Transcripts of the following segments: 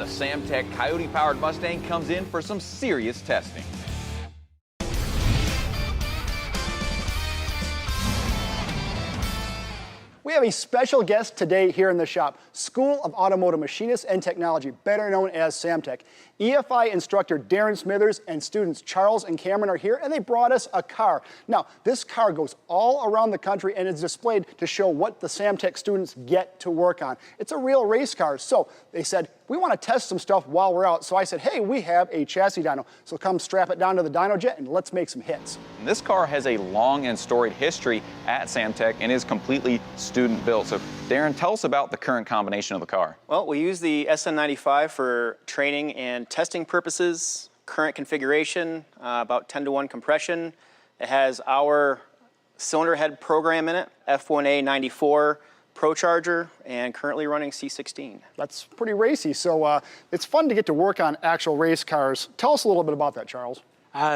the Samtech Coyote-powered Mustang comes in for some serious testing. We have a special guest today here in the shop, School of Automotive Machinists and Technology, better known as Samtech. EFI instructor Darren Smithers and students Charles and Cameron are here, and they brought us a car. Now, this car goes all around the country and is displayed to show what the Samtech students get to work on. It's a real race car, so they said, we want to test some stuff while we're out. So I said, hey, we have a chassis dyno, so come strap it down to the dyno jet and let's make some hits. And this car has a long and storied history at Samtech and is completely student built. So Darren, tell us about the current combination of the car. Well, we use the SN95 for training and testing purposes. Current configuration, about 10-to-1 compression. It has our cylinder head program in it, F1A94 Pro Charger, and currently running C16. That's pretty racy, so it's fun to get to work on actual race cars. Tell us a little bit about that, Charles.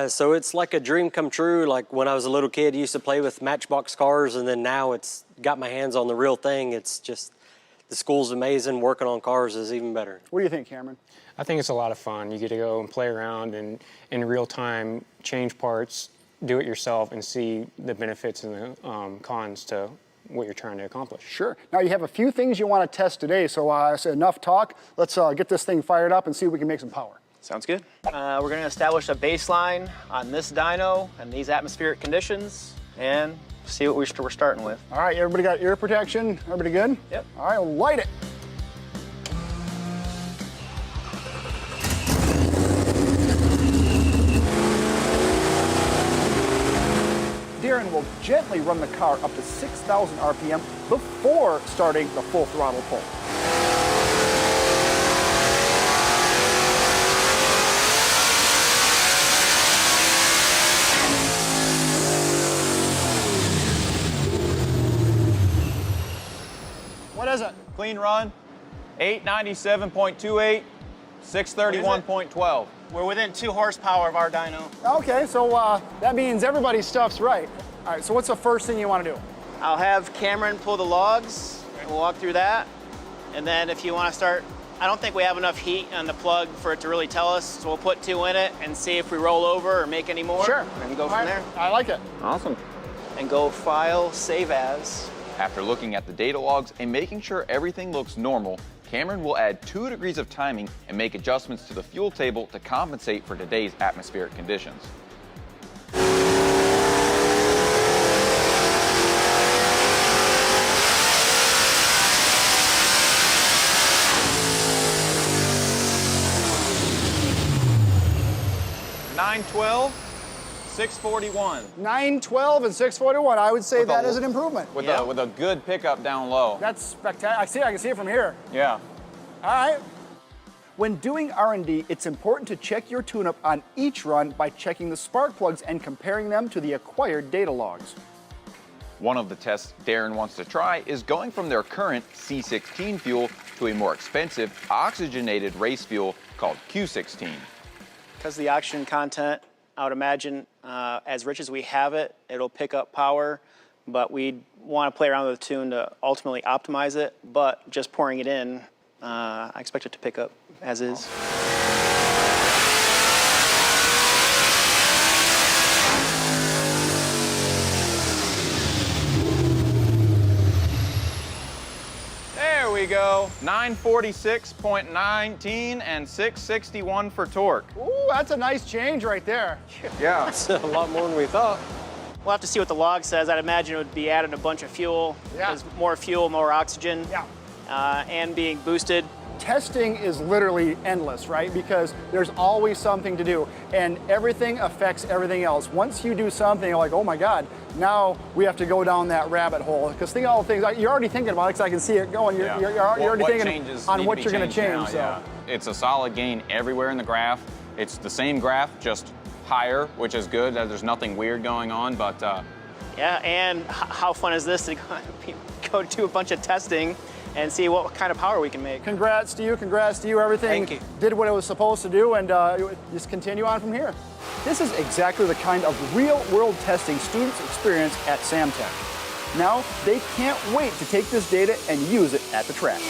So it's like a dream come true. Like when I was a little kid, I used to play with Matchbox cars, and then now it's got my hands on the real thing. It's just, the school's amazing. Working on cars is even better. What do you think, Cameron? I think it's a lot of fun. You get to go and play around and in real time change parts, do it yourself, and see the benefits and the cons to what you're trying to accomplish. Sure. Now you have a few things you want to test today, so I said enough talk. Let's get this thing fired up and see if we can make some power. Sounds good. We're going to establish a baseline on this dyno and these atmospheric conditions and see what we're starting with. All right, everybody got ear protection? Everybody good? Yep. All right, we'll light it. Darren will gently run the car up to 6,000 RPM before starting the full throttle pull. What is it? Clean run, 897.28, 631.12. We're within 2 horsepower of our dyno. Okay, so that means everybody's stuff's right. All right, so what's the first thing you want to do? I'll have Cameron pull the logs, and we'll walk through that. And then if you want to start, I don't think we have enough heat on the plug for it to really tell us, so we'll put 2 in it and see if we roll over or make any more. Sure. And go from there. I like it. Awesome. And go File, Save As. After looking at the data logs and making sure everything looks normal, Cameron will add 2 degrees of timing and make adjustments to the fuel table to compensate for today's atmospheric conditions. $912, $641. 912 and 641. I would say With that a- is an improvement. With a good pickup down low. That's spectacular. I can see it from here. Yeah. All right. When doing R&D, it's important to check your tune-up on each run by checking the spark plugs and comparing them to the acquired data logs. One of the tests Darren wants to try is going from their current C16 fuel to a more expensive oxygenated race fuel called Q16. Because the oxygen content, I would imagine, as rich as we have it, it'll pick up power, but we want to play around with the tune to ultimately optimize it, but just pouring it in, I expect it to pick up as is. There we go. 946.19 and 661 for torque. Ooh, that's a nice change right there. Yeah. That's a lot more than we thought. We'll have to see what the log says. I'd imagine it would be adding a bunch of fuel. Yeah. There's more fuel, more oxygen, Yeah. and being boosted. Testing is literally endless, right? Because there's always something to do, and everything affects everything else. Once you do something, you're like, oh my God, now we have to go down that rabbit hole. Because think of all the things, you're already thinking about it, because I can see it going. You're already thinking on what you're going to change. Yeah. It's a solid gain everywhere in the graph. It's the same graph, just higher, which is good. There's nothing weird going on, but Yeah, and how fun is this to go do a bunch of testing and see what kind of power we can make. Congrats to you, congrats to you. Everything Thank you. did what it was supposed to do, and just continue on from here. This is exactly the kind of real-world testing students experience at Samtech. Now, they can't wait to take this data and use it at the track.